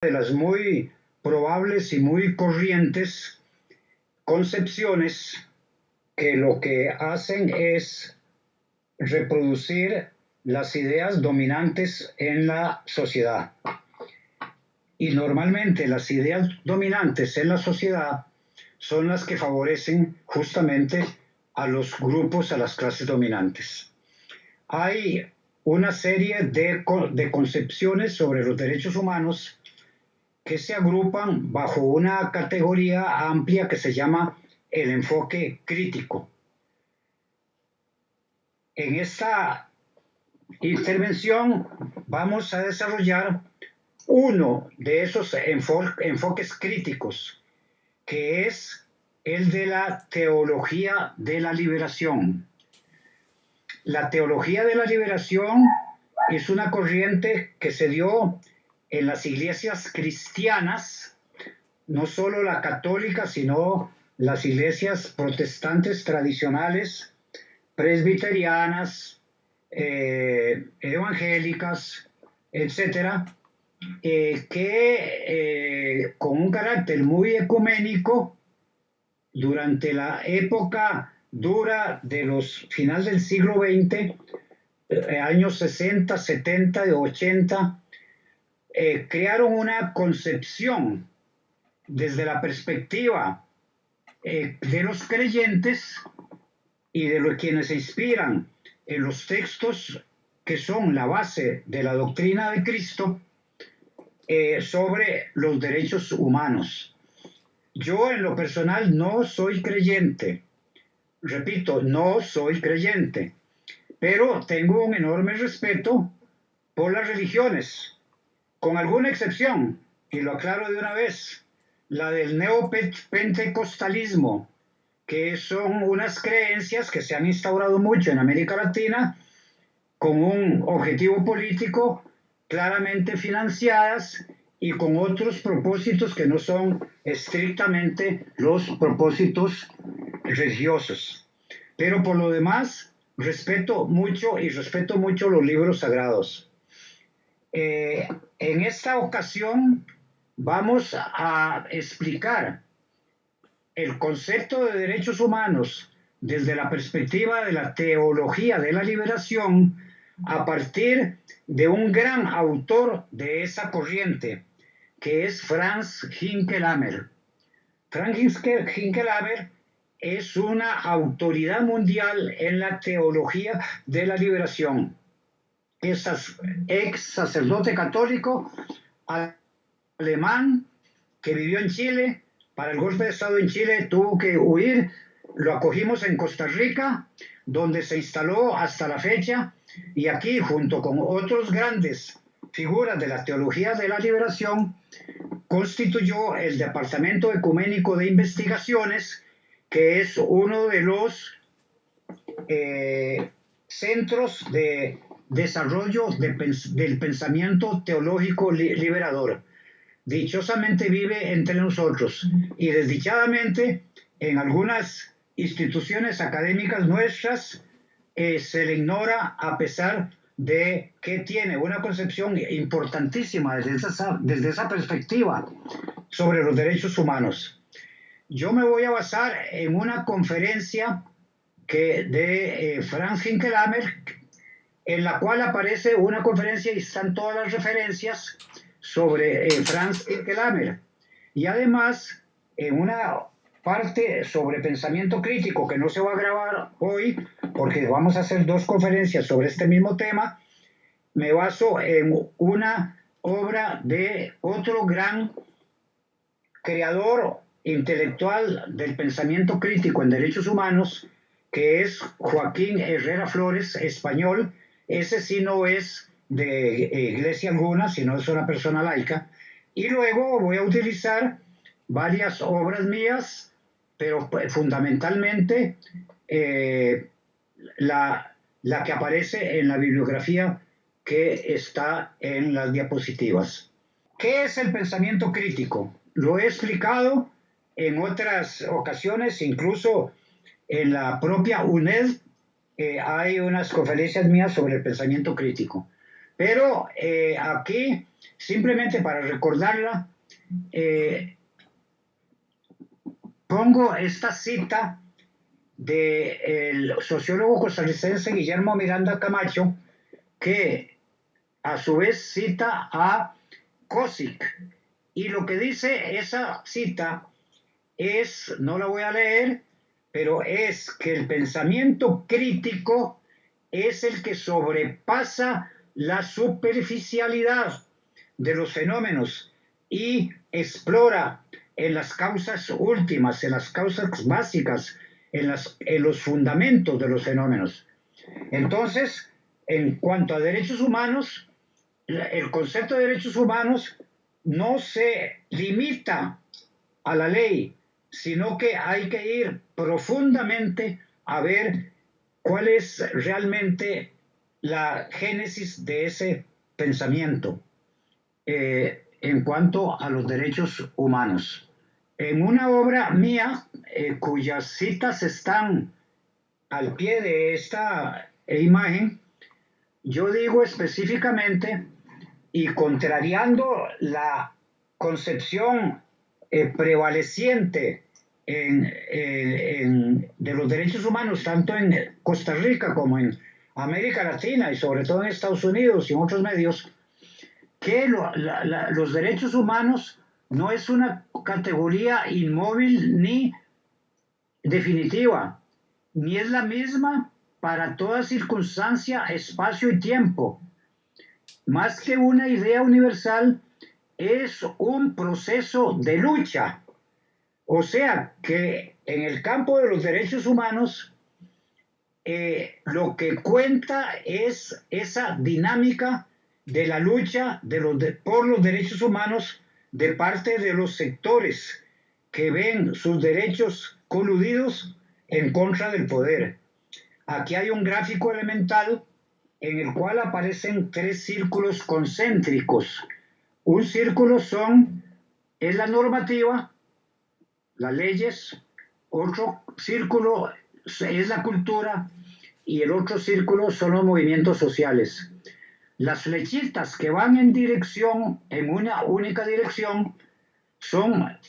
de las muy probables y muy corrientes concepciones que lo que hacen es reproducir las ideas dominantes en la sociedad. Y normalmente las ideas dominantes en la sociedad son las que favorecen justamente a los grupos, a las clases dominantes. Hay una serie de concepciones sobre los derechos humanos que se agrupan bajo una categoría amplia que se llama el enfoque crítico. En esta intervención vamos a desarrollar uno de esos enfoques críticos, que es el de la teología de la liberación. La teología de la liberación es una corriente que se dio en las iglesias cristianas, no solo la católica, sino las iglesias protestantes tradicionales, presbiterianas, evangélicas, etcétera, que con un carácter muy ecuménico, durante la época dura de los finales del siglo XX, años 60, 70 y 80, crearon una concepción desde la perspectiva de los creyentes y de los quienes se inspiran en los textos que son la base de la doctrina de Cristo sobre los derechos humanos. Yo en lo personal no soy creyente, repito, no soy creyente, pero tengo un enorme respeto por las religiones, con alguna excepción, y lo aclaro de una vez, la del neopentecostalismo, que son unas creencias que se han instaurado mucho en América Latina con un objetivo político claramente financiadas y con otros propósitos que no son estrictamente los propósitos religiosos. Pero por lo demás, respeto mucho los libros sagrados. En esta ocasión vamos a explicar el concepto de derechos humanos desde la perspectiva de la teología de la liberación a partir de un gran autor de esa corriente, que es Franz Hinckelhammer. Franz Hinckelhammer es una autoridad mundial en la teología de la liberación. Es ex sacerdote católico alemán que vivió en Chile. Para el golpe de Estado en Chile tuvo que huir, lo acogimos en Costa Rica, donde se instaló hasta la fecha, y aquí, junto con otros grandes figuras de la teología de la liberación, constituyó el Departamento Ecuménico de Investigaciones, que es uno de los centros de desarrollo del pensamiento teológico liberador. Dichosamente vive entre nosotros y desdichadamente en algunas instituciones académicas nuestras se le ignora, a pesar de que tiene una concepción importantísima desde esa perspectiva sobre los derechos humanos. Yo me voy a basar en una conferencia de Franz Hinckelhammer, en la cual aparece una conferencia y están todas las referencias sobre Franz Hinckelhammer. Y además, en una parte sobre pensamiento crítico que no se va a grabar hoy, porque vamos a hacer dos conferencias sobre este mismo tema, me baso en una obra de otro gran creador intelectual del pensamiento crítico en derechos humanos, que es Joaquín Herrera Flores, español. Ese sí no es de iglesia alguna, sino es una persona laica. Y luego voy a utilizar varias obras mías, pero fundamentalmente la que aparece en la bibliografía que está en las diapositivas. ¿Qué es el pensamiento crítico? Lo he explicado en otras ocasiones, incluso en la propia UNED hay unas conferencias mías sobre el pensamiento crítico. Pero aquí, simplemente para recordarla, pongo esta cita del sociólogo costarricense Guillermo Miranda Camacho, que a su vez cita a Cosick. Y lo que dice esa cita es, no la voy a leer, pero es que el pensamiento crítico es el que sobrepasa la superficialidad de los fenómenos y explora en las causas últimas, en las causas básicas, en los fundamentos de los fenómenos. Entonces, en cuanto a derechos humanos, el concepto de derechos humanos no se limita a la ley, sino que hay que ir profundamente a ver cuál es realmente la génesis de ese pensamiento en cuanto a los derechos humanos. En una obra mía, cuyas citas están al pie de esta imagen, yo digo específicamente, y contrariando la concepción prevaleciente de los derechos humanos, tanto en Costa Rica como en América Latina y sobre todo en Estados Unidos y en otros medios, que los derechos humanos no es una categoría inmóvil ni definitiva, ni es la misma para toda circunstancia, espacio y tiempo. Más que una idea universal, es un proceso de lucha. O sea que en el campo de los derechos humanos, lo que cuenta es esa dinámica de la lucha por los derechos humanos de parte de los sectores que ven sus derechos coludidos en contra del poder. Aquí hay un gráfico elemental en el cual aparecen tres círculos concéntricos. Un círculo es la normativa, las leyes, otro círculo es la cultura y el otro círculo son los movimientos sociales. Las flechitas que van en una única dirección, son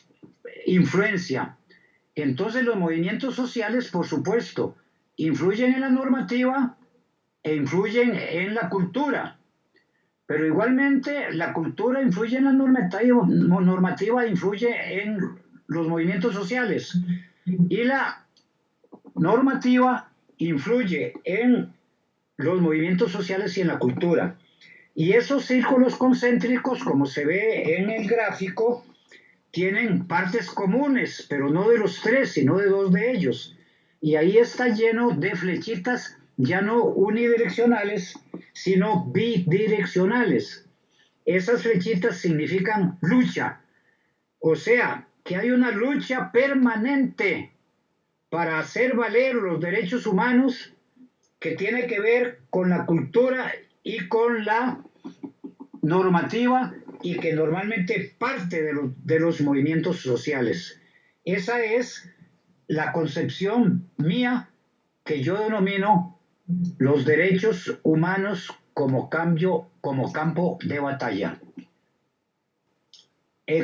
influencia. Entonces los movimientos sociales, por supuesto, influyen en la normativa e influyen en la cultura. Pero igualmente la cultura influye en la normativa influye en los movimientos sociales. Y la normativa influye en los movimientos sociales y en la cultura. Y esos círculos concéntricos, como se ve en el gráfico, tienen partes comunes, pero no de los tres, sino de dos de ellos. Y ahí está lleno de flechitas ya no unidireccionales, sino bidireccionales. Esas flechitas significan lucha. O sea, que hay una lucha permanente para hacer valer los derechos humanos que tiene que ver con la cultura y con la normativa y que normalmente parte de los movimientos sociales. Esa es la concepción mía que yo denomino los derechos humanos como campo de batalla.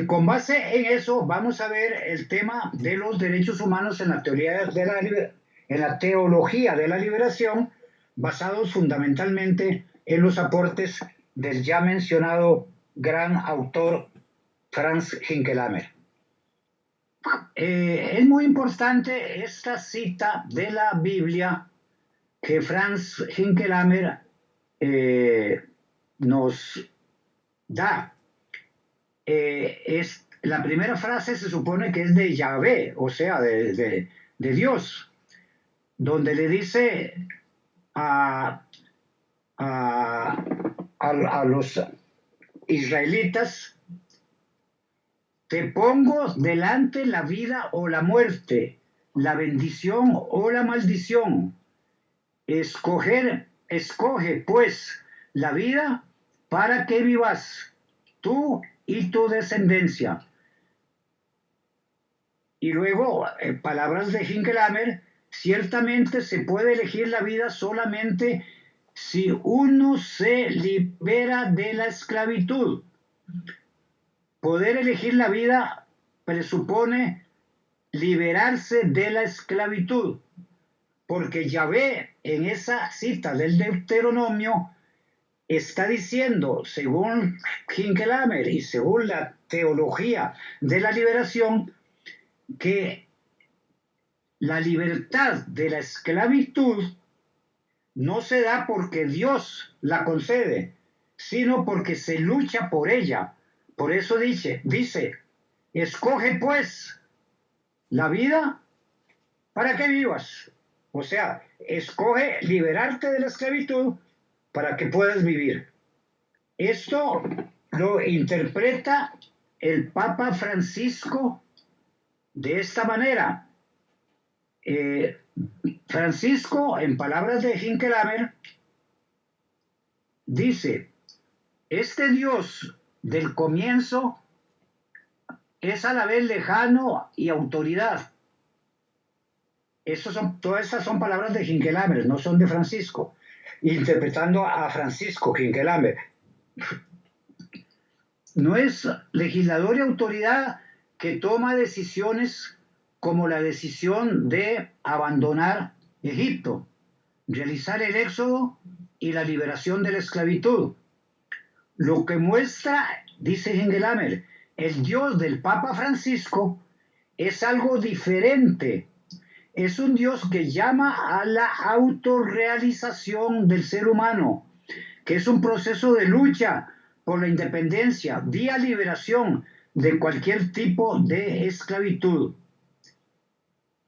Con base en eso vamos a ver el tema de los derechos humanos en la teología de la liberación, basados fundamentalmente en los aportes del ya mencionado gran autor Franz Hinckelhammer. Es muy importante esta cita de la Biblia que Franz Hinckelhammer nos da. La primera frase se supone que es de Yahvé, o sea, de Dios, donde le dice a los israelitas: te pongo delante la vida o la muerte, la bendición o la maldición. Escoge pues la vida para que vivas tú y tu descendencia. Y luego, palabras de Hinckelhammer: ciertamente se puede elegir la vida solamente si uno se libera de la esclavitud. Poder elegir la vida presupone liberarse de la esclavitud, porque Yahvé en esa cita del Deuteronomio está diciendo, según Hinkelamer y según la teología de la liberación, que la libertad de la esclavitud no se da porque Dios la concede, sino porque se lucha por ella. Por eso dice, escoge pues la vida para que vivas. O sea, escoge liberarte de la esclavitud para que puedas vivir. Esto lo interpreta el Papa Francisco de esta manera. Francisco, en palabras de Hinkelamer, dice, este Dios del comienzo es a la vez lejano y autoridad. Todas esas son palabras de Hinkelamer, no son de Francisco, interpretando a Francisco Hinkelamer. No es legislador y autoridad que toma decisiones como la decisión de abandonar Egipto, realizar el éxodo y la liberación de la esclavitud. Lo que muestra, dice Hinkelamer, el Dios del Papa Francisco es algo diferente. Es un Dios que llama a la autorrealización del ser humano, que es un proceso de lucha por la independencia, vía liberación de cualquier tipo de esclavitud.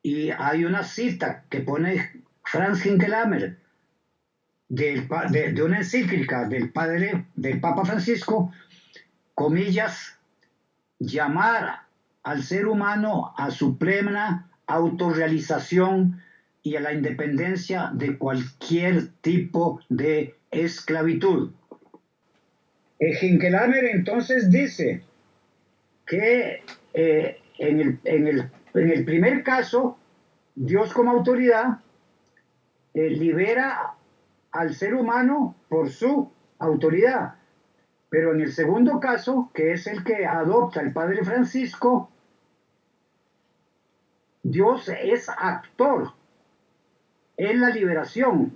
Y hay una cita que pone Franz Hinkelamer de una encíclica del Papa Francisco, comillas, llamar al ser humano a su plena autorrealización y a la independencia de cualquier tipo de esclavitud. Hinkelamer entonces dice que en el primer caso, Dios como autoridad libera al ser humano por su autoridad. Pero en el segundo caso, que es el que adopta el Padre Francisco, Dios es actor en la liberación,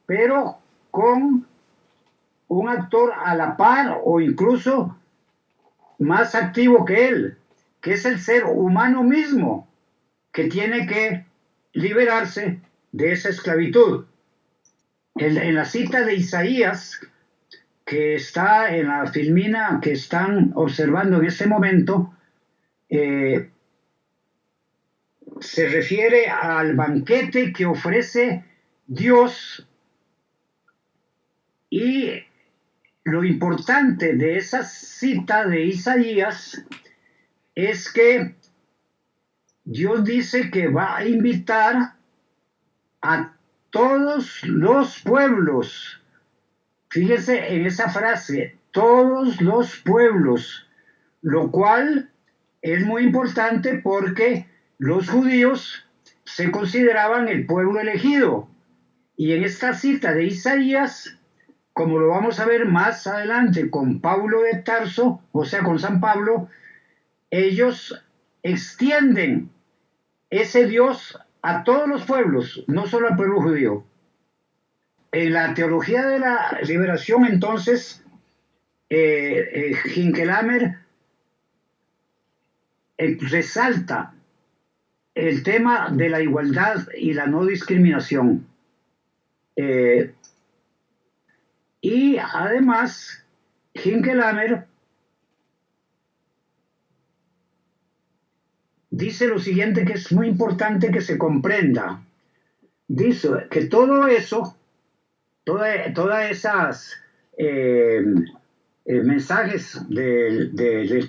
pero con un actor a la par o incluso más activo que él, que es el ser humano mismo, que tiene que liberarse de esa esclavitud. En la cita de Isaías, que está en la filmina que están observando en este momento, se refiere al banquete que ofrece Dios, y lo importante de esa cita de Isaías es que Dios dice que va a invitar a todos los pueblos. Fíjese en esa frase, todos los pueblos, lo cual es muy importante porque los judíos se consideraban el pueblo elegido. Y en esta cita de Isaías, como lo vamos a ver más adelante con Pablo de Tarso, o sea, con San Pablo, ellos extienden ese Dios a todos los pueblos, no solo al pueblo judío. En la teología de la liberación, entonces, Hinkelamer resalta el tema de la igualdad y la no discriminación. Y además, Hinkelamer dice lo siguiente, que es muy importante que se comprenda. Dice que todo eso, todas esas mensajes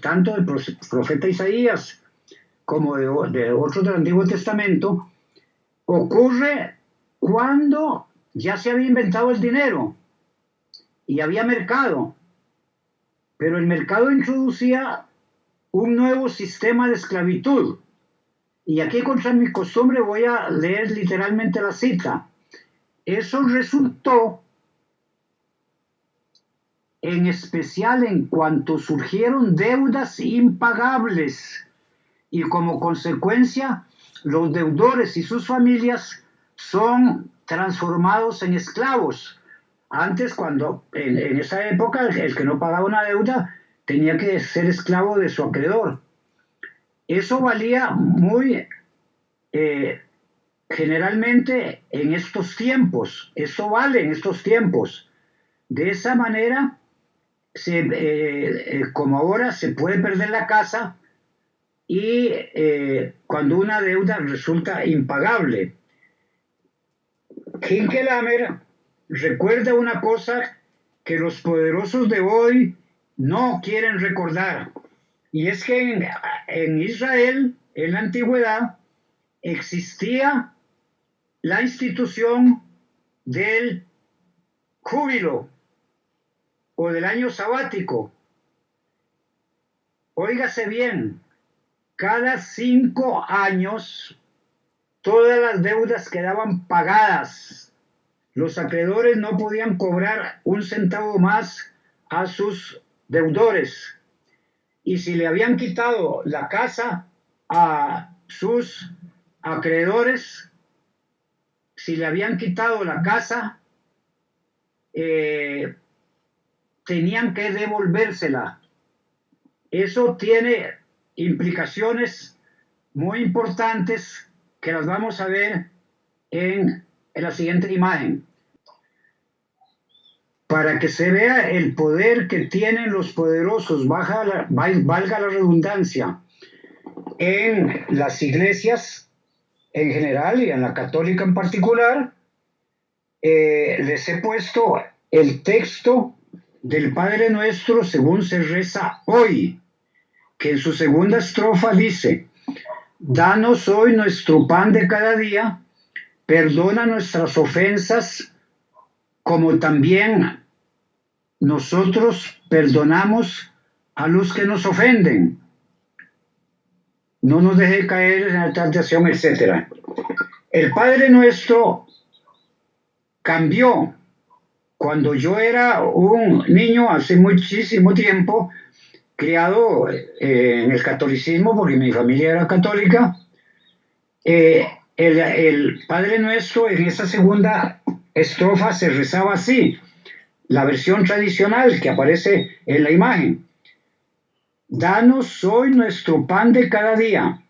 tanto del profeta Isaías como de otros del Antiguo Testamento, ocurre cuando ya se había inventado el dinero y había mercado, pero el mercado introducía un nuevo sistema de esclavitud. Y aquí, contra mi costumbre, voy a leer literalmente la cita. Eso resultó, en especial en cuanto surgieron deudas impagables y como consecuencia los deudores y sus familias son transformados en esclavos. Antes, cuando en esa época el que no pagaba una deuda tenía que ser esclavo de su acreedor. Eso valía muy generalmente en estos tiempos. Eso vale en estos tiempos. De esa manera, como ahora se puede perder la casa y cuando una deuda resulta impagable. Hinckelhammer recuerda una cosa que los poderosos de hoy no quieren recordar, y es que en Israel, en la antigüedad, existía la institución del júbilo o del año sabático. Óigase bien, cada 5 años todas las deudas quedaban pagadas. Los acreedores no podían cobrar un centavo más a sus deudores. Y si le habían quitado la casa a sus acreedores, si le habían quitado la casa, tenían que devolvérsela. Eso tiene implicaciones muy importantes que las vamos a ver en la siguiente imagen. Para que se vea el poder que tienen los poderosos, valga la redundancia, en las iglesias en general y en la católica en particular, les he puesto el texto del Padre Nuestro según se reza hoy, que en su segunda estrofa dice: danos hoy nuestro pan de cada día, perdona nuestras ofensas, como también nosotros perdonamos a los que nos ofenden. No nos deje caer en la tentación, etc. El Padre Nuestro cambió. Cuando yo era un niño, hace muchísimo tiempo, criado en el catolicismo, porque mi familia era católica, el Padre Nuestro en esa segunda estrofa se rezaba así, la versión tradicional que aparece en la imagen: danos hoy nuestro pan de cada día,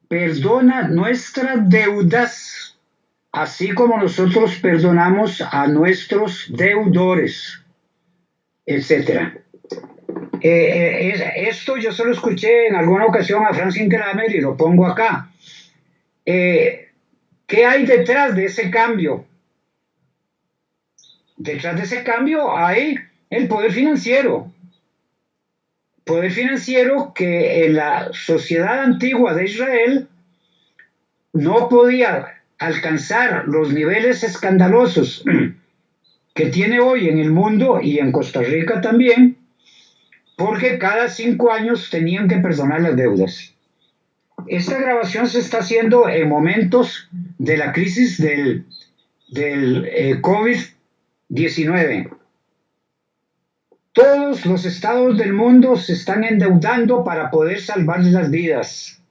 perdona nuestras deudas, así como nosotros perdonamos a nuestros deudores, etc. Esto yo se lo escuché en alguna ocasión a Franz Hinckelhammer y lo pongo acá. ¿Qué hay detrás de ese cambio? Detrás de ese cambio hay el poder financiero. Poder financiero que en la sociedad antigua de Israel no podía alcanzar los niveles escandalosos que tiene hoy en el mundo y en Costa Rica también, porque cada 5 años tenían que perdonar las deudas. Esta grabación se está haciendo en momentos de la crisis del COVID-19. Todos los estados del mundo se están endeudando para poder salvar las vidas.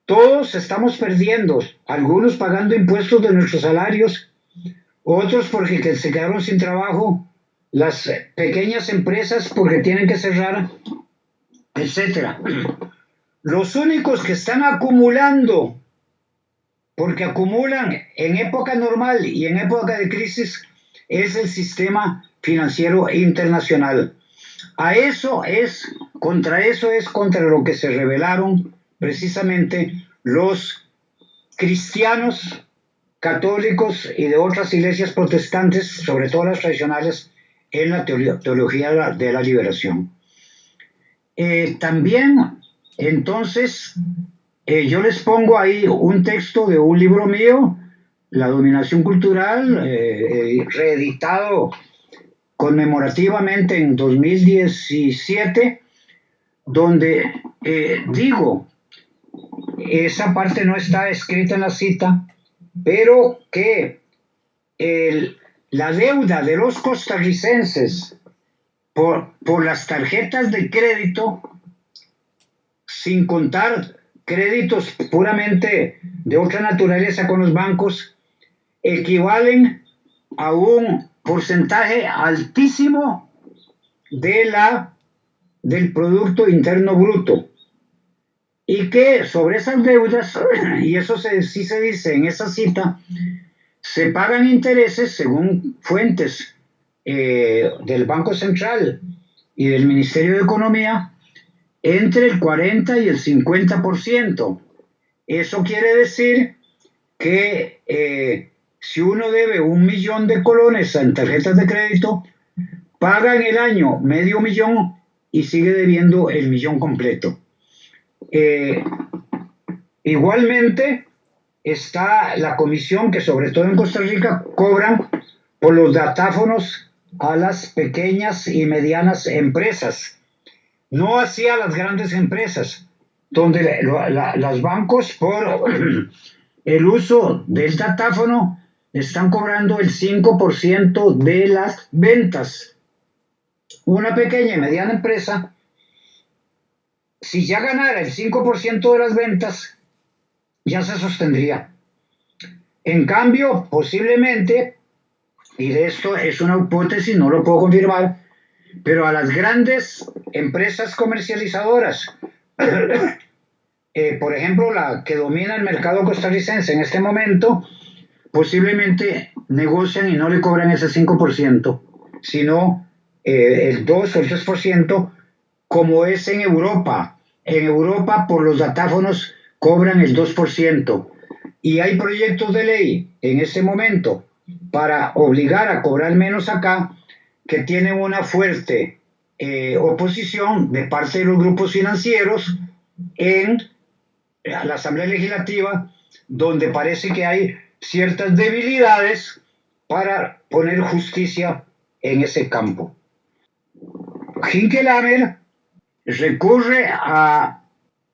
Todos estamos perdiendo, algunos pagando impuestos de nuestros salarios, otros porque se quedaron sin trabajo, las pequeñas empresas porque tienen que cerrar, etc. Los únicos que están acumulando, porque acumulan en época normal y en época de crisis, es el sistema financiero internacional. Contra lo que se rebelaron precisamente los cristianos, católicos y de otras iglesias protestantes, sobre todo las tradicionales, en la teología de la liberación. También, entonces, yo les pongo ahí un texto de un libro mío, La dominación cultural, reeditado conmemorativamente en 2017, donde digo, esa parte no está escrita en la cita, pero que la deuda de los costarricenses por las tarjetas de crédito, sin contar créditos puramente de otra naturaleza con los bancos, equivalen a un porcentaje altísimo del Producto Interno Bruto. Y que sobre esas deudas, y eso sí se dice en esa cita, se pagan intereses según fuentes del Banco Central y del Ministerio de Economía entre el 40 y el 50%. Eso quiere decir que si uno debe 1.000.000 de colones en tarjetas de crédito, paga en el año $500.000 y sigue debiendo el millón completo. Igualmente está la comisión que sobre todo en Costa Rica cobran por los datáfonos a las pequeñas y medianas empresas, no así a las grandes empresas, donde los bancos por el uso del datáfono están cobrando el 5% de las ventas. Una pequeña y mediana empresa, si ya ganara el 5% de las ventas, ya se sostendría. En cambio, posiblemente, y de esto es una hipótesis, no lo puedo confirmar, pero a las grandes empresas comercializadoras, por ejemplo, la que domina el mercado costarricense en este momento, posiblemente negocian y no le cobran ese 5%, sino el 2 o el 3%, como es en Europa. En Europa, por los datáfonos, cobran el 2%. Y hay proyectos de ley en este momento para obligar a cobrar menos acá, que tienen una fuerte oposición de parte de los grupos financieros en la Asamblea Legislativa, donde parece que hay ciertas debilidades para poner justicia en ese campo. Hinckelhammer recurre a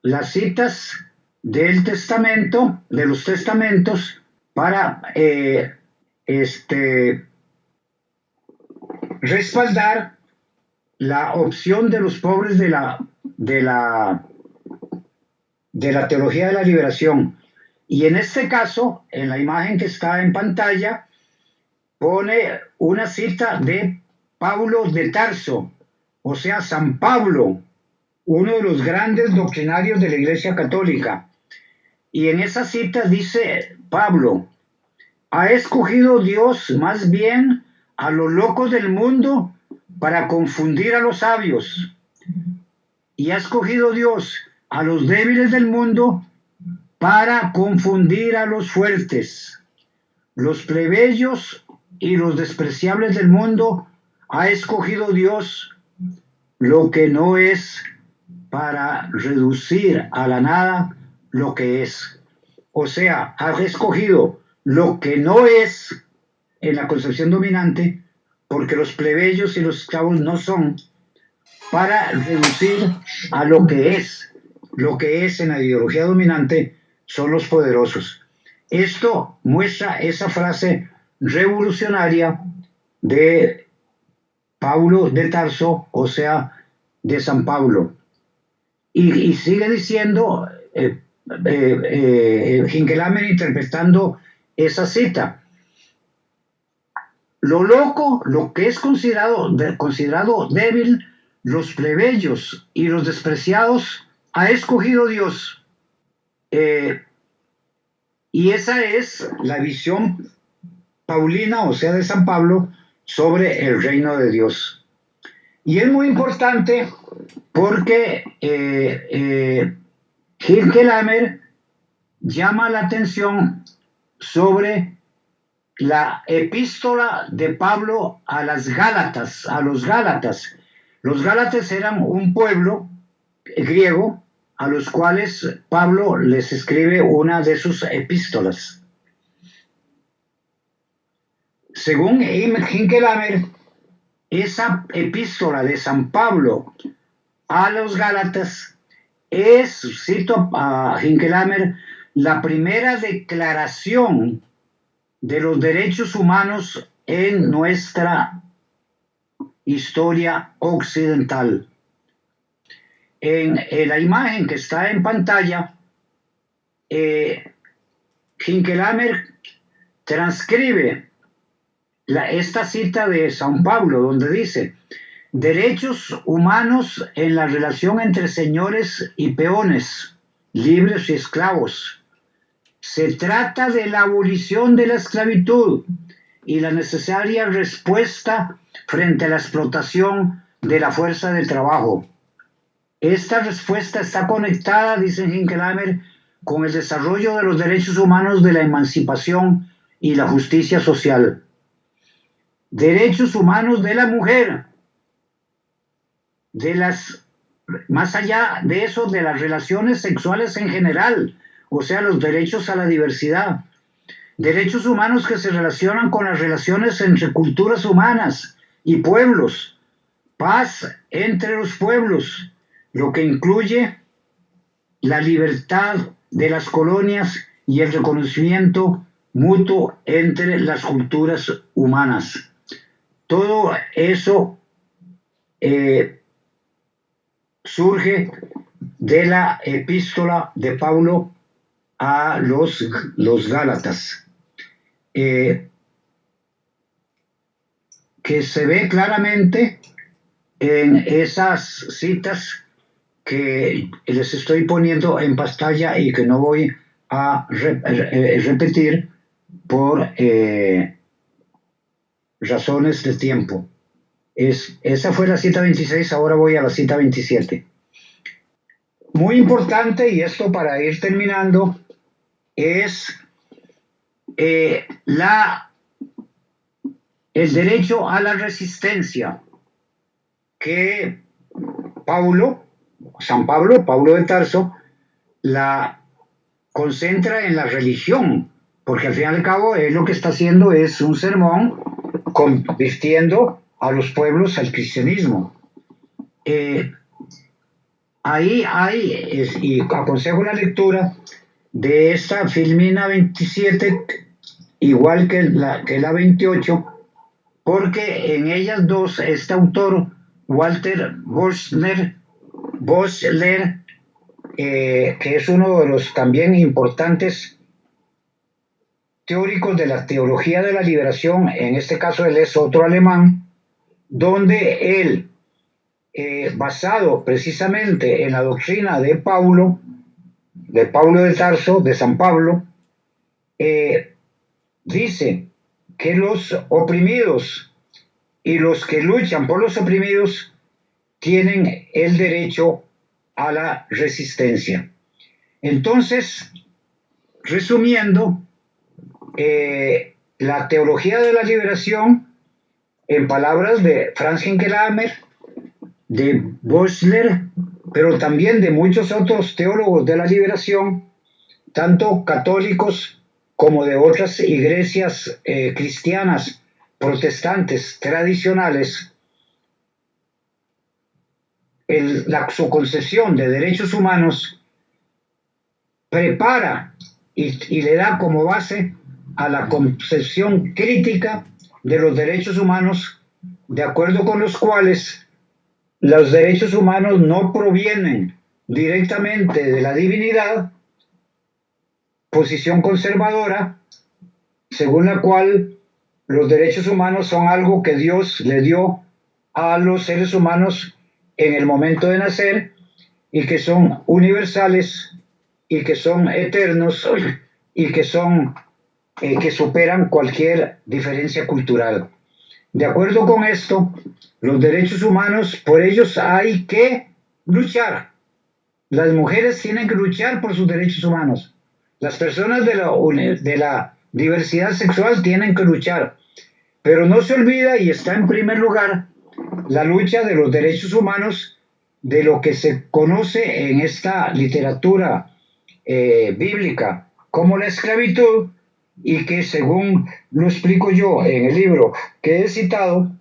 las citas del testamento, de los testamentos, para respaldar la opción de los pobres de la teología de la liberación. Y en este caso, en la imagen que está en pantalla, pone una cita de Pablo de Tarso, o sea, San Pablo, uno de los grandes doctrinarios de la Iglesia Católica. Y en esa cita dice Pablo: ha escogido Dios más bien a los locos del mundo para confundir a los sabios, y ha escogido Dios a los débiles del mundo para confundir a los fuertes. Los plebeyos y los despreciables del mundo ha escogido Dios lo que no es, para reducir a la nada lo que es. O sea, ha escogido lo que no es en la concepción dominante, porque los plebeyos y los esclavos no son, para reducir a lo que es. Lo que es en la ideología dominante son los poderosos. Esto muestra esa frase revolucionaria de Pablo de Tarso, o sea, de San Pablo. Y sigue diciendo Hinckelhammer, interpretando esa cita: lo loco, lo que es considerado débil, los plebeyos y los despreciados, ha escogido Dios. Y esa es la visión paulina, o sea, de San Pablo, sobre el reino de Dios. Y es muy importante porque Hinckelhammer llama la atención sobre la epístola de Pablo a los Gálatas. Los Gálatas eran un pueblo griego a los cuales Pablo les escribe una de sus epístolas. Según Hinckelhammer, esa epístola de San Pablo a los Gálatas es, cito a Hinckelhammer, la primera declaración de los derechos humanos en nuestra historia occidental. En la imagen que está en pantalla, Hinckelhammer transcribe esta cita de San Pablo, donde dice: derechos humanos en la relación entre señores y peones, libres y esclavos. Se trata de la abolición de la esclavitud y la necesaria respuesta frente a la explotación de la fuerza de trabajo. Esta respuesta está conectada, dice Hinckelhammer, con el desarrollo de los derechos humanos, de la emancipación y la justicia social. Derechos humanos de la mujer, más allá de eso, de las relaciones sexuales en general, o sea, los derechos a la diversidad. Derechos humanos que se relacionan con las relaciones entre culturas humanas y pueblos. Paz entre los pueblos, lo que incluye la libertad de las colonias y el reconocimiento mutuo entre las culturas humanas. Todo eso surge de la epístola de Pablo a los Gálatas, que se ve claramente en esas citas que les estoy poniendo en pantalla y que no voy a repetir por razones de tiempo. Esa fue la cita 26, ahora voy a la cita 27. Muy importante, y esto para ir terminando, es el derecho a la resistencia que San Pablo de Tarso, la concentra en la religión, porque al fin y al cabo él lo que está haciendo es un sermón convirtiendo a los pueblos al cristianismo. Ahí hay, y aconsejo la lectura de esta Filmina 27, igual que la 28, porque en ellas dos este autor, Walter Boschler, que es uno de los también importantes teóricos de la teología de la liberación, en este caso él es otro alemán, donde él, basado precisamente en la doctrina de Paulo de Tarso, de San Pablo, dice que los oprimidos y los que luchan por los oprimidos tienen el derecho a la resistencia. Entonces, resumiendo, la teología de la liberación, en palabras de Franz Hinckelhammer, de Boschler, pero también de muchos otros teólogos de la liberación, tanto católicos como de otras iglesias cristianas, protestantes, tradicionales, su concepción de derechos humanos prepara y le da como base a la concepción crítica de los derechos humanos, de acuerdo con los cuales los derechos humanos no provienen directamente de la divinidad, posición conservadora, según la cual los derechos humanos son algo que Dios le dio a los seres humanos en el momento de nacer y que son universales y que son eternos y que son que superan cualquier diferencia cultural. De acuerdo con esto, los derechos humanos, por ellos hay que luchar. Las mujeres tienen que luchar por sus derechos humanos. Las personas de la diversidad sexual tienen que luchar. Pero no se olvida, y está en primer lugar, la lucha de los derechos humanos, de lo que se conoce en esta literatura bíblica como la esclavitud, y que, según lo explico yo en el libro que he citado,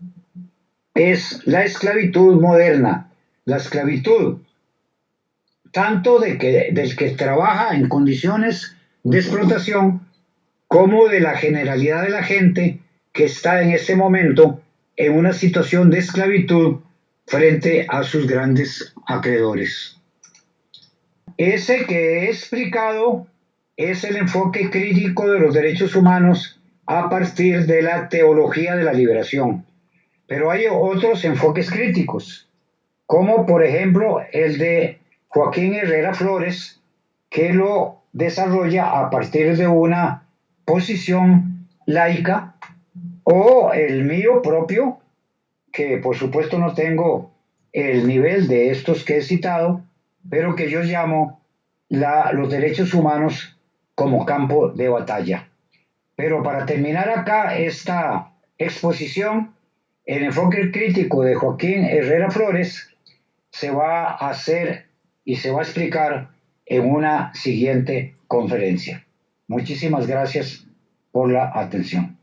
es la esclavitud moderna, la esclavitud tanto del que trabaja en condiciones de explotación como de la generalidad de la gente que está en este momento en una situación de esclavitud frente a sus grandes acreedores. Ese que he explicado es el enfoque crítico de los derechos humanos a partir de la teología de la liberación. Pero hay otros enfoques críticos, como por ejemplo el de Joaquín Herrera Flores, que lo desarrolla a partir de una posición laica, o el mío propio, que por supuesto no tengo el nivel de estos que he citado, pero que yo llamo los derechos humanos como campo de batalla. Pero para terminar acá esta exposición, el enfoque crítico de Joaquín Herrera Flores se va a hacer y se va a explicar en una siguiente conferencia. Muchísimas gracias por la atención.